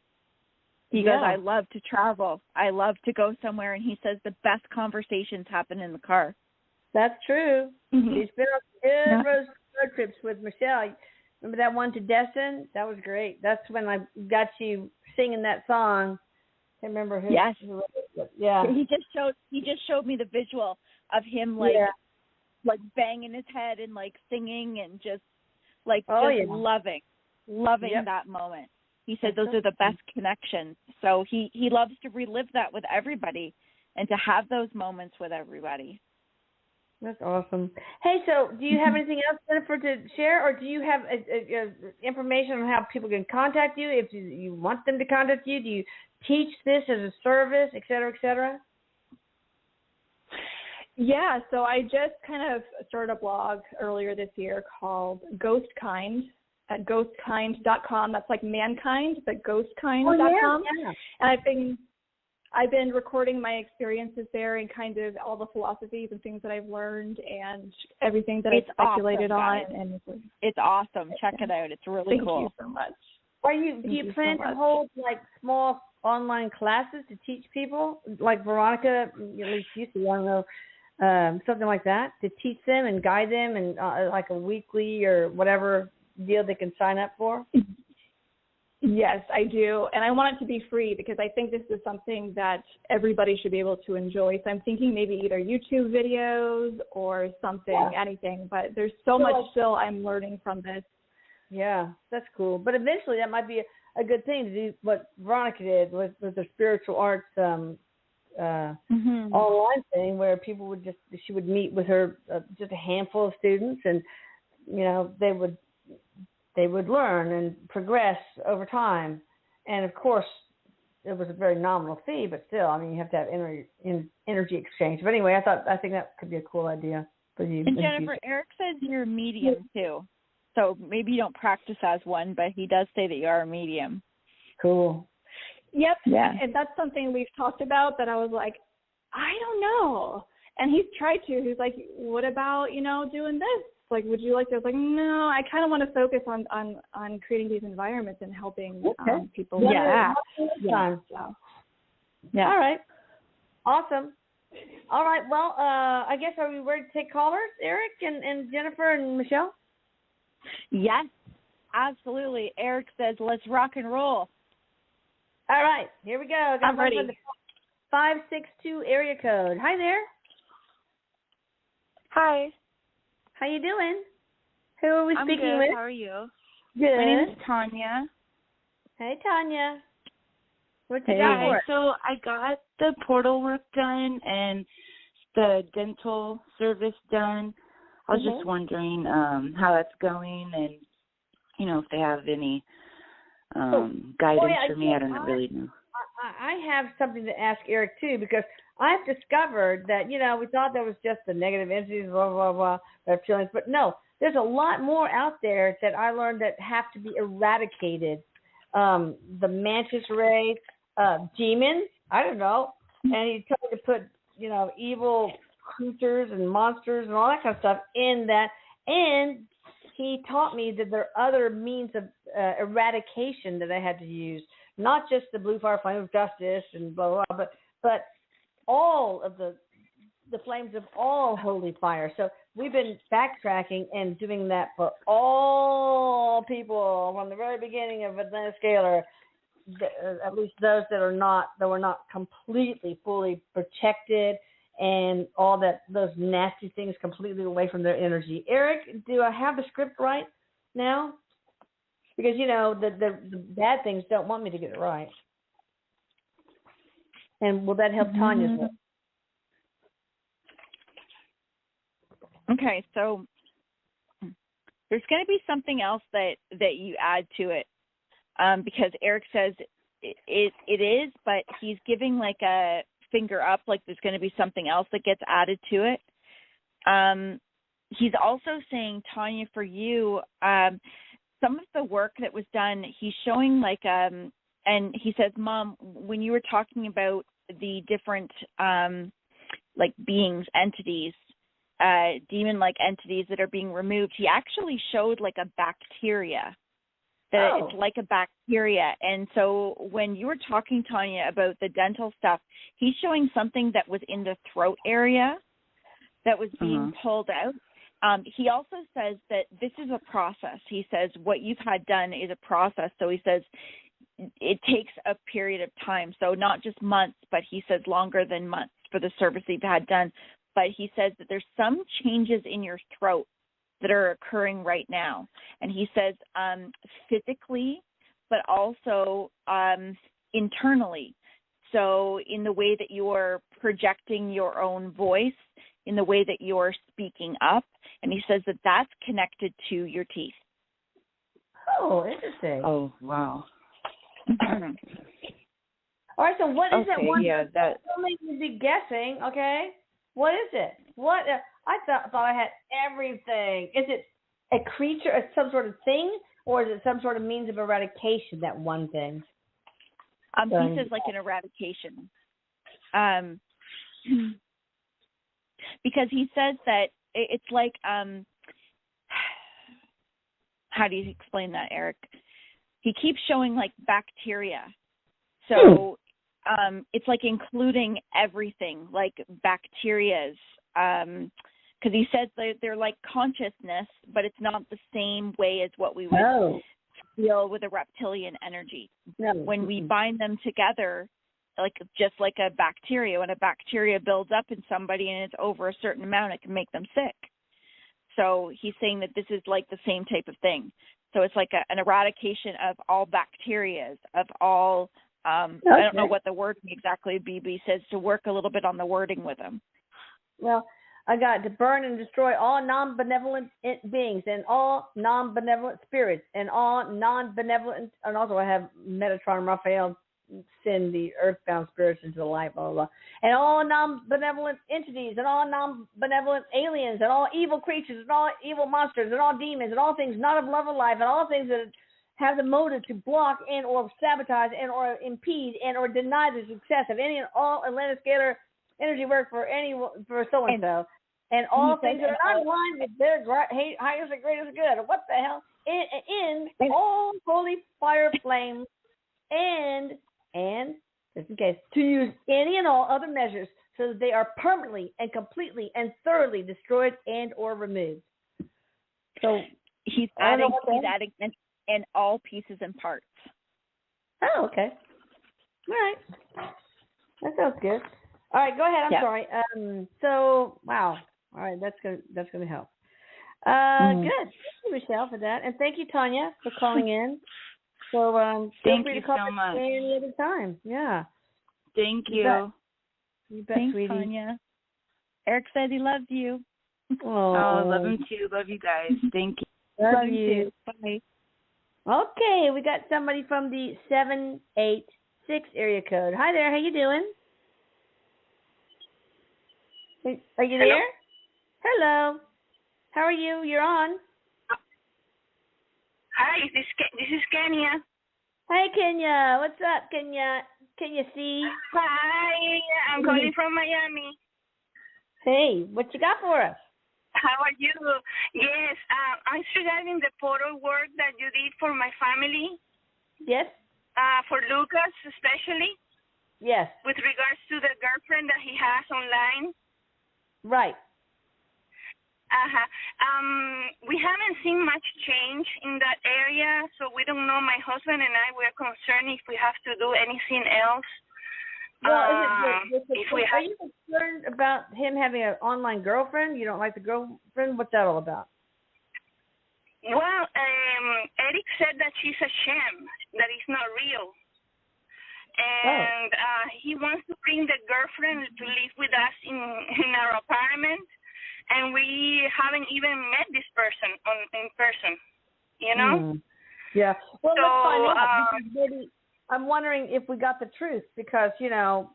He goes, I love to travel. I love to go somewhere, and he says the best conversations happen in the car. That's true. Mm-hmm. He's been on good road trips with Michelle. Remember that one to Destin? That was great. That's when I got you singing that song. I can't remember who. Yes. Yeah. He just showed me the visual of him like banging his head and like singing and just loving that moment. He said those are the best connections. So he loves to relive that with everybody and to have those moments with everybody. That's awesome. Hey, so do you have anything else, Jennifer, to share, or do you have information on how people can contact you if you want them to contact you? Do you teach this as a service, et cetera, et cetera? Yeah, so I just kind of started a blog earlier this year called Ghostkind at ghostkind.com. That's like mankind, but ghostkind.com. Yeah. And I've been recording my experiences there and kind of all the philosophies and things that I've learned and everything that I've speculated on. And it's awesome. Check it out. It's really cool. Thank you so much. Do you plan to hold like small online classes to teach people, like Veronica, at least used to, I don't know, something like that, to teach them and guide them, and like a weekly or whatever deal they can sign up for? Yes, I do. And I want it to be free because I think this is something that everybody should be able to enjoy. So I'm thinking maybe either YouTube videos or something, anything. But there's so much still I'm learning from this. Yeah, that's cool. But eventually that might be a good thing to do what Veronica did with the spiritual arts online thing, where people she would meet with her, just a handful of students, and, you know, they would learn and progress over time. And of course, it was a very nominal fee, but still, I mean, you have to have energy exchange. But anyway, I think that could be a cool idea for you. And Jennifer, Erik says you're a medium too. So maybe you don't practice as one, but he does say that you are a medium. Cool. Yep. Yeah. And that's something we've talked about that I was like, I don't know. And he's tried to. He's like, what about, doing this? Like, would you like to? I was like, no, I kind of want to focus on creating these environments and helping people. Yeah. Yeah. All right. Awesome. All right. Well, I guess are we ready to take callers, Erik and Jennifer and Michelle? Yes, absolutely. Erik says, let's rock and roll. All right. Here we go. I'm ready. 562 area code. Hi there. Hi. How you doing? Who are we speaking good. with? How are you? Good. My name is Tanya. Hey, Tanya. What you got for it? So I got the portal work done and the dental service done. I was just wondering how that's going and, if they have any guidance for me. I don't really know. I have something to ask Erik, too, because I've discovered that, we thought there was just the negative entities, blah, blah, blah, their feelings. But no, there's a lot more out there that I learned that have to be eradicated. The mantis ray, demons, I don't know. And he told me to put, evil creatures and monsters and all that kind of stuff in that. And he taught me that there are other means of eradication that I had to use, not just the blue fire flame of justice and blah, blah, blah, but all of the flames of all holy fire. So we've been backtracking and doing that for all people from the very beginning of Atlanta Scalar, at least those that were not completely, fully protected and all that, those nasty things completely away from their energy. Erik, do I have the script right now? Because, the bad things don't want me to get it right. And will that help Tanya's work? Okay, so there's going to be something else that you add to it, because Erik says it is, but he's giving like a finger up, like there's going to be something else that gets added to it. He's also saying, Tanya, for you, some of the work that was done, he's showing like, and he says, Mom, when you were talking about the different like beings, entities, demon-like entities that are being removed, he actually showed like a bacteria, that it's like a bacteria. And so when you were talking, Tanya, about the dental stuff, he's showing something that was in the throat area that was being pulled out. He also says that this is a process. He says what you've had done is a process. So he says it takes a period of time. So not just months, but he says longer than months for the service that you've had done. But he says that there's some changes in your throat that are occurring right now. And he says physically, but also internally. So in the way that you're projecting your own voice, in the way that you're speaking up. And he says that that's connected to your teeth. Oh, interesting. Oh, wow. All right, so what is that one? Yeah, that makes me be guessing. Okay, what is it? What I thought I had everything. Is it a creature, some sort of thing, or is it some sort of means of eradication? That one thing. He says like an eradication, because he says that it's like how do you explain that, Erik? He keeps showing like bacteria, so. It's like including everything, like bacterias, because he says they're like consciousness, but it's not the same way as what we would feel with a reptilian energy. No. When we bind them together, like just like a bacteria, when a bacteria builds up in somebody and it's over a certain amount, it can make them sick. So he's saying that this is like the same type of thing. So it's like an eradication of all bacterias, of all I don't know what the wording exactly would be, but he says to work a little bit on the wording with them. Well, I got to burn and destroy all non-benevolent beings and all non-benevolent spirits and all non-benevolent, and also I have Metatron Raphael send the earthbound spirits into the light, blah, blah, blah, and all non-benevolent entities and all non-benevolent aliens and all evil creatures and all evil monsters and all demons and all things not of love of life and all things that have the motive to block and or sabotage and or impede and or deny the success of any and all Atlantis scalar energy work for so and so, and all things that are not in line with their highest and greatest good. What the hell? In all holy fire flames, and just in case, to use any and all other measures so that they are permanently and completely and thoroughly destroyed and or removed. So he's adding and all pieces and parts. Oh, okay. All right. That sounds good. All right, go ahead. I'm sorry. So, wow. All right, that's gonna help. Good. Thank you, Michelle, for that, and thank you, Tanya, for calling in. So, thank feel free you to call so much. any other time. Yeah. Thank you. You bet, Thanks, sweetie. Tanya. Erik said he loves you. Oh, love him too. Love you guys. Thank you. Love you. Too. Bye. Okay, we got somebody from the 786 area code. Hi there, how you doing? Are you there? Hello. How are you? You're on. Hi, this is Kenya. Hi, Kenya. What's up, Kenya? Can you see? Hi, I'm calling from Miami. Hey, what you got for us? How are you? Yes, I'm regarding the portal work that you did for my family. Yes. For Lucas especially. Yes. With regards to the girlfriend that he has online. Right. We haven't seen much change in that area, so we don't know. My husband and I, we're concerned if we have to do anything else. Well, are you concerned about him having an online girlfriend? You don't like the girlfriend? What's that all about? Well, Erik said that she's a sham, that it's not real. And he wants to bring the girlfriend to live with us in our apartment. And we haven't even met this person in person, you know? Yeah. Well, let's find out. Because maybe I'm wondering if we got the truth because, you know,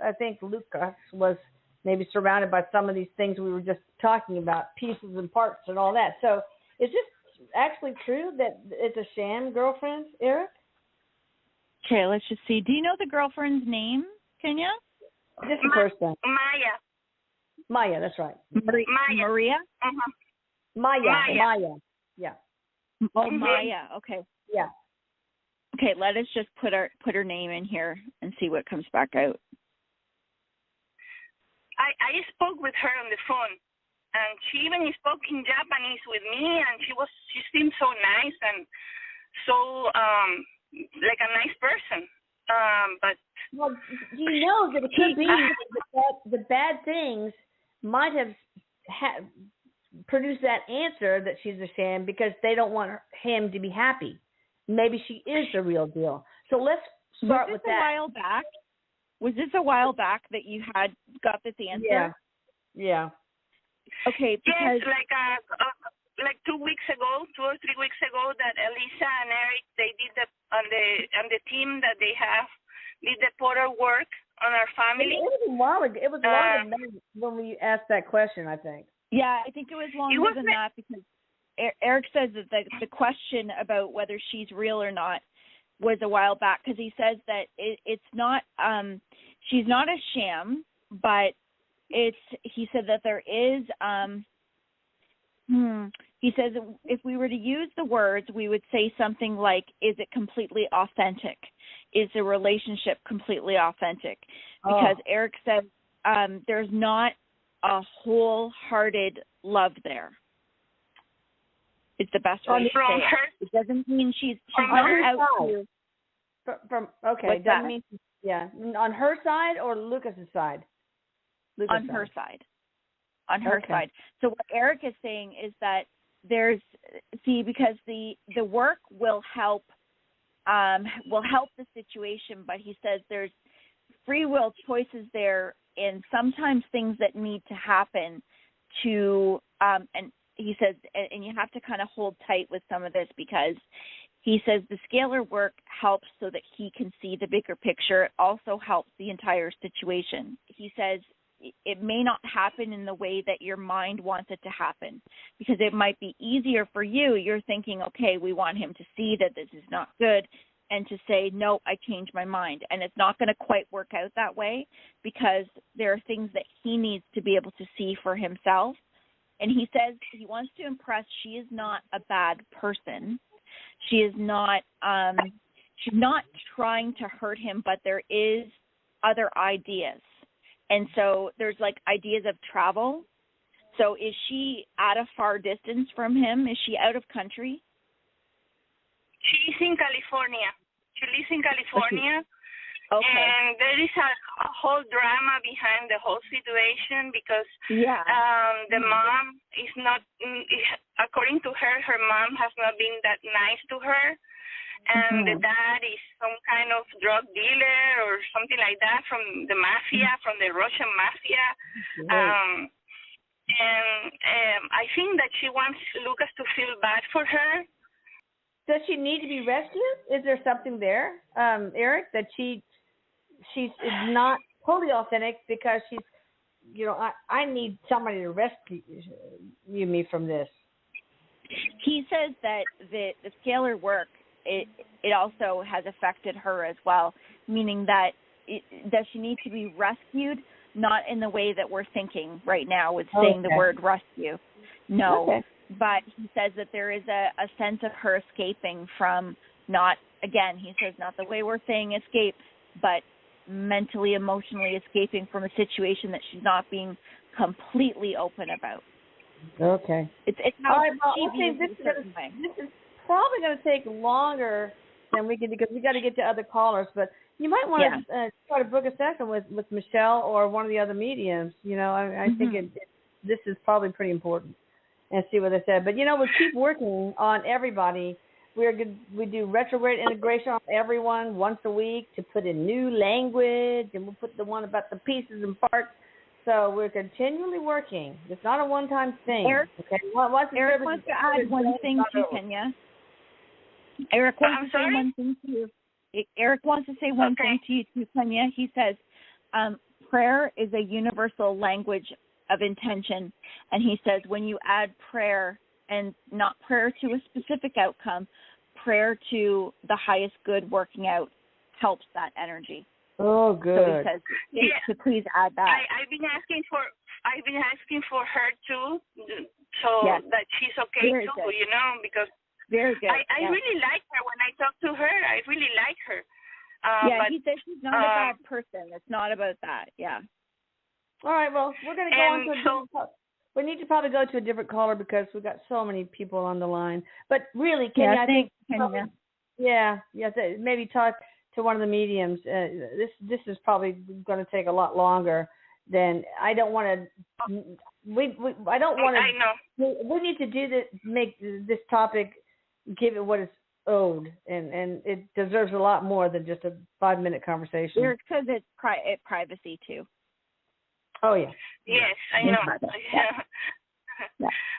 I think Lucas was maybe surrounded by some of these things we were just talking about, pieces and parts and all that. So is this actually true that it's a sham girlfriend, Erik? Okay, let's just see. Do you know the girlfriend's name, Kenya? Just the first name. Maya, that's right. Maya. Maria? Uh-huh. Maya. Yeah. Oh, Maya. Okay. Yeah. Okay, let us just put her name in here and see what comes back out. I spoke with her on the phone, and she even spoke in Japanese with me, and she seemed so nice and so like a nice person. But well, you know that it could be that the bad things might have produced that answer that she's a sham because they don't want him to be happy. Maybe she is the real deal. So let's start with that. Was this a while back that you had got this answer? Yeah. Okay. Because yes, like 2 weeks ago, 2 or 3 weeks ago, that Elisa and Erik, they did on the team that they have, did the portal work on our family. It was a while ago. It was longer when we asked that question, I think. Yeah, I think it was longer than that because Erik says that the question about whether she's real or not was a while back because he says that it's not she's not a sham, but he said that there is he says if we were to use the words, we would say something like, is it completely authentic? Is the relationship completely authentic? Because Erik says there's not a wholehearted love there. It's the best way to say it. It doesn't mean she's out to. Okay, doesn't mean on her side or Lucas's side. On her side. On her side. So what Erik is saying is that because the work will help the situation, but he says there's free will choices there, and sometimes things that need to happen to and he says, and you have to kind of hold tight with some of this because he says the scalar work helps so that he can see the bigger picture. It also helps the entire situation. He says it may not happen in the way that your mind wants it to happen because it might be easier for you. You're thinking, okay, we want him to see that this is not good and to say, no, I changed my mind. And it's not going to quite work out that way because there are things that he needs to be able to see for himself. And he says he wants to impress she is not a bad person. She is not she's not trying to hurt him, but there is other ideas. And so there's like ideas of travel. So is she at a far distance from him? Is she out of country? She's in California. She lives in California. Okay. And there is a whole drama behind the whole situation because the mom is not, according to her, her mom has not been that nice to her. And the dad is some kind of drug dealer or something like that from the mafia, from the Russian mafia. And I think that she wants Lucas to feel bad for her. Does she need to be rescued? Is there something there, Erik, that she's not totally authentic because she's, I need somebody to rescue me from this? He says that the scalar work, it also has affected her as well, meaning that does she need to be rescued? Not in the way that we're thinking right now with saying the word rescue. No. Okay. But he says that there is a sense of her escaping from not, again, he says not the way we're saying escape, but mentally, emotionally escaping from a situation that she's not being completely open about. Okay. It's how all right, well, she views it a certain way. This is probably going to take longer than we can because we got to get to other callers, but you might want to try to book a session with Michelle or one of the other mediums. I think this is probably pretty important. And see what they said. But, we'll keep working on everybody. We do retrograde integration on everyone once a week to put in new language, and we'll put the one about the pieces and parts. So we're continually working. It's not a one-time thing. Erik, Erik wants to add one thing to Kenya. Erik wants to say one thing to you. Erik wants to say one thing to you, too, Kenya. He says, prayer is a universal language of intention. And he says when you add prayer, and not prayer to a specific outcome, prayer to the highest good working out helps that energy. Oh, good. So he says to please add that. I've been asking for her too, so that she's okay Very too, good. because very good. I really like her. When I talk to her, I really like her. But, he says she's not a bad person. It's not about that. Yeah. All right. Well, we're going to go on to a different. We need to probably go to a different caller because we've got so many people on the line. But really, Kenya, I think maybe talk to one of the mediums. This is probably going to take a lot longer than I don't want to. I don't want to. I know. We need to do this. Make this topic, give it what it's owed, and it deserves a lot more than just a 5-minute conversation. Because it's privacy too. Oh yeah. Yes, I know. Yeah.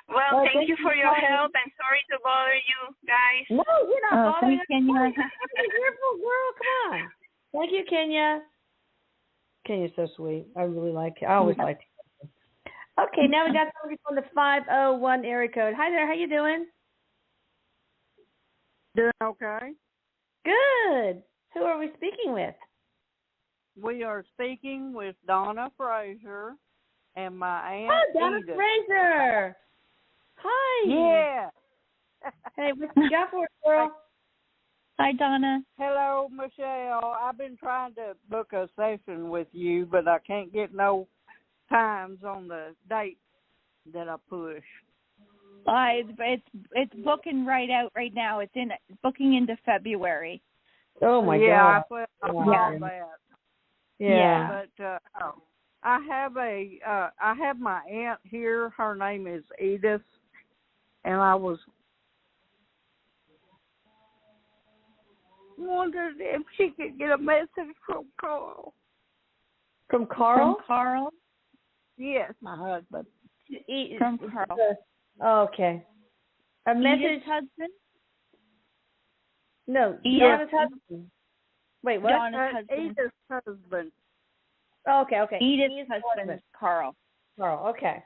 Well, thank you for your help, and sorry to bother you guys. No, you're not bothering us. Kenya. Beautiful girl, come on. Thank you, Kenya. Kenya's so sweet. I really like her. I always liked her. Okay, now we got somebody from the 501 area code. Hi there, how you doing? Doing okay. Good. Who are we speaking with? We are speaking with Donna Fraser and my aunt. Oh, Donna Edith. Fraser. Hi. Yeah. Hey, what you got for us, girl? Hi, Donna. Hello, Michelle. I've been trying to book a session with you, but I can't get no times on the date that I push. It's booking right out right now. It's booking into February. Oh my God. God. I saw that. Yeah. But I have my aunt here. Her name is Edith, and I was wondered if she could get a message from Carl. From Carl? From Carl? Yes, my husband. From Carl. Okay. A message? Edith's husband? No, Edith. Donna's husband. Wait, what? Donna's husband. Edith's husband. Oh, okay. Edith's husband, Carl. Carl, okay.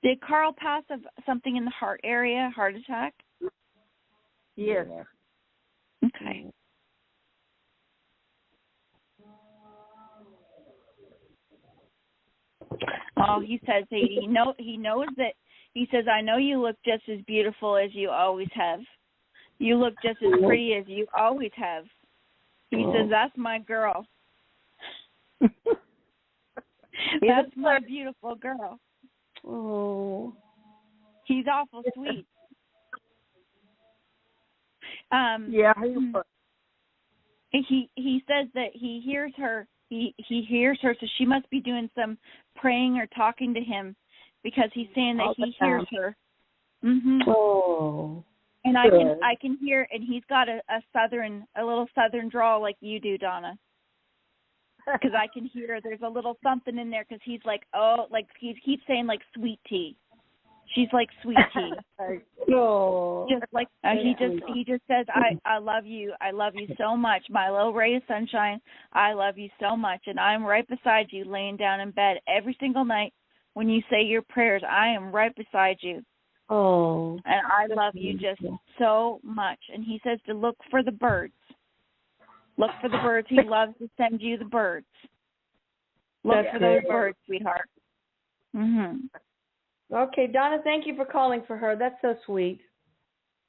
Did Carl pass of something in the heart area, heart attack? Yes. Okay. Oh, he says he knows that. He says, I know you look just as beautiful as you always have. You look just as pretty as you always have. He says, that's my girl. That's my beautiful girl. Oh. He's awful sweet. Yeah, he says that he hears her. He hears her, so she must be doing some praying or talking to him, because he's saying that he hears her. Mhm. Oh. And I can hear, and he's got a little southern drawl like you do, Donna. Because I can hear there's a little something in there, because he's like, he keeps saying like sweet tea. She's like sweet tea. No. Just like he just says, I love you so much, my little ray of sunshine. I love you so much, and I'm right beside you, laying down in bed every single night when you say your prayers. I am right beside you. Oh. And I love you just so much. And he says to look for the birds. Look for the birds. He loves to send you the birds. Look for those birds, sweetheart. Mhm. Okay, Donna, thank you for calling for her. That's so sweet.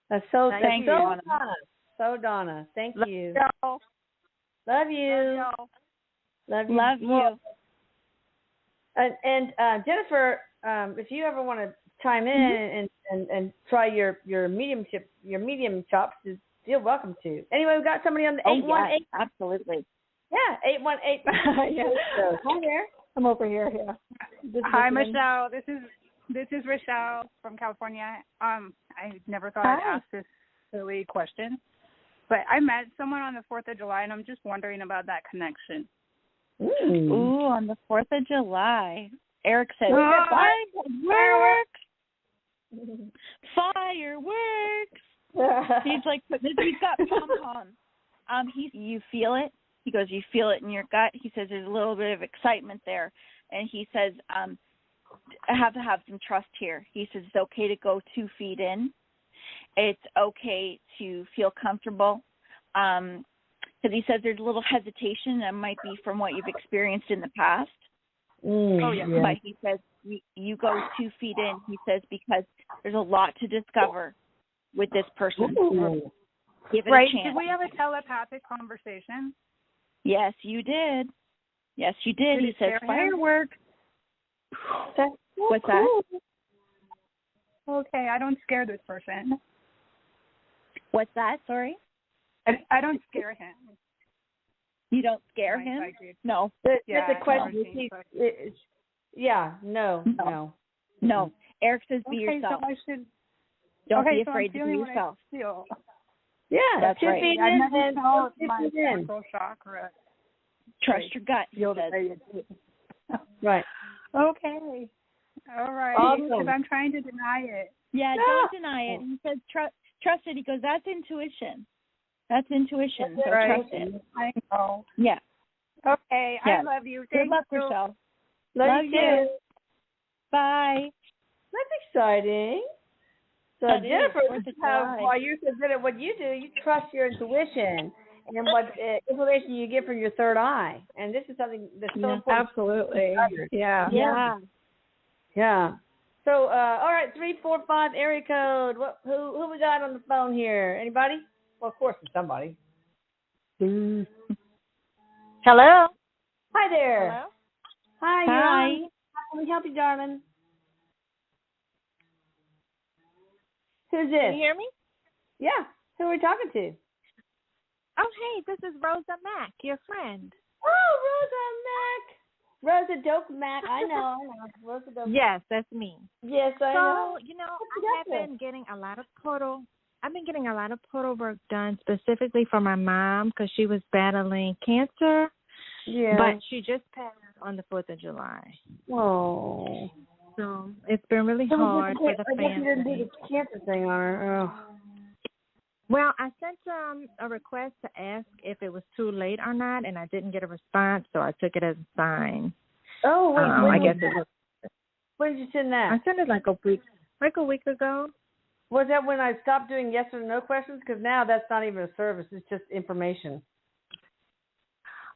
That's so thank you, Donna. So Donna. Thank you. Love you. Love you. And Jennifer, if you ever want to chime in and try your medium chops, you're welcome to. Anyway, we've got somebody on the 818. Yes, absolutely. Yeah, 818. Yeah. Hi there. I'm over here. Yeah. Hi, Michelle. This is Rochelle from California. I never thought I'd ask this silly question, but I met someone on the 4th of July, and I'm just wondering about that connection. Ooh, on the 4th of July. Eric said, Fireworks! He's like, he's got pom-poms. You feel it? He goes, you feel it in your gut. He says there's a little bit of excitement there. And he says, I have to have some trust here. He says it's okay to go 2 feet in. It's okay to feel comfortable. Because he says there's a little hesitation that might be from what you've experienced in the past. But he says you go 2 feet in, he says, because there's a lot to discover with this person. Give it a chance. Did we have a telepathic conversation? Yes, you did. Yes, you did. He says fireworks. What's that? Okay, I don't scare this person. What's that? Sorry? I don't scare him. You don't scare him? No. That's a question. No. Eric says be yourself. So don't be afraid to be yourself. Yeah, that's right. I never felt my sacral chakra. Trust your gut, he says. Right. Okay. All right. Awesome. Because I'm trying to deny it. Yeah, don't deny it. He says trust it. He goes, that's intuition. That's intuition, so trust it. I know. Yeah. Okay, I love you. Good luck, Rochelle. Love you. Bye. That's exciting. So Jennifer, while you're so good at what you do, you trust your intuition and what information you get from your third eye. And this is something that's so important. Absolutely. Yeah. So, all right, 345 area code. Who we got on the phone here? Anybody? Well, of course, it's somebody. Hello. Hi there. Hello. Hi. Hi. How can we help you, darling? Who's this? Can you hear me? Yeah. Who are we talking to? Oh, hey, this is Rosa Mack, your friend. Oh, Rosa Dope Mack. I know. Rosa Dope. Yes, that's me. Yes, I know. So, I've been getting a lot of portal work done specifically for my mom because she was battling cancer. Yeah. But she just passed on the 4th of July. Oh. So it's been really hard for the family. I guess you didn't do the cancer thing on her. Oh. Well, I sent a request to ask if it was too late or not, and I didn't get a response, so I took it as a sign. Oh, wait. I guess it was. When did you send that? I sent it like a week ago. Was that when I stopped doing yes or no questions? Because now that's not even a service; it's just information.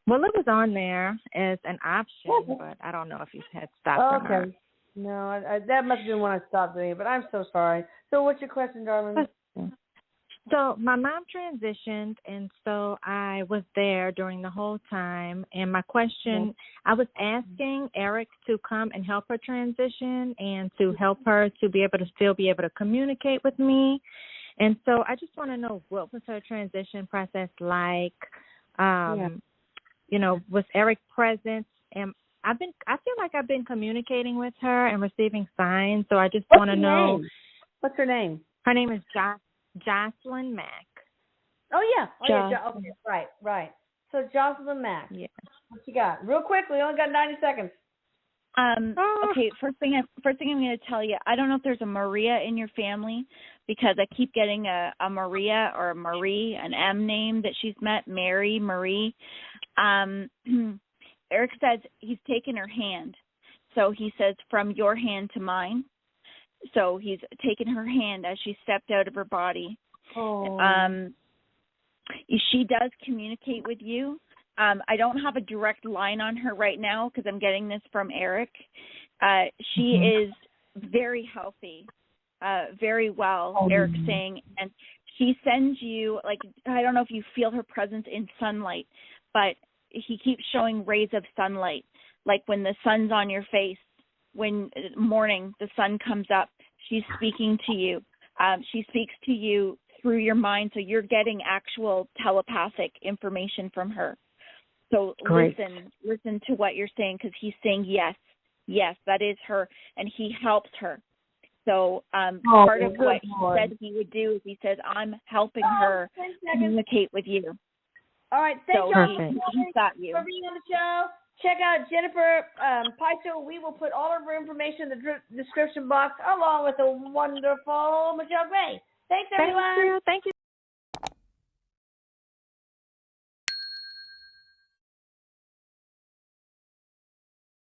Well, it was on there as an option, but I don't know if you had stopped or not. No, that must have been when I stopped doing it, but I'm so sorry. So what's your question, darling? So my mom transitioned, and so I was there during the whole time. And my question, I was asking Erik to come and help her transition and to help her to be able to still be able to communicate with me. And so I just want to know, what was her transition process like? Was Erik present? And I feel like I've been communicating with her and receiving signs. So I just want to know. What's her name? Her name is Jocelyn Mack. Oh, yeah. Okay, right. So Jocelyn Mack. Yeah. What you got? Real quick, we only got 90 seconds. Okay, first thing I'm going to tell you, I don't know if there's a Maria in your family because I keep getting a Maria or a Marie, an M name that she's met, Mary, Marie. Erik says he's taken her hand. So he says, from your hand to mine. So he's taken her hand as she stepped out of her body. Oh. She does communicate with you. I don't have a direct line on her right now because I'm getting this from Erik. She is very healthy, very well, Erik's saying. And she sends you, I don't know if you feel her presence in sunlight, but he keeps showing rays of sunlight, like when the sun's on your face. When morning the sun comes up, she's speaking to you. She speaks to you through your mind, so you're getting actual telepathic information from her. So listen to what you're saying, because he's saying yes, that is her, and he helps her. So part of what he said he would do is he says, I'm helping her communicate with you. All right, thank you. He's got you. For being on the show. Check out Jennifer Peischl. We will put all of her information in the description box along with a wonderful Michelle Gray. Thanks, everyone. Thank you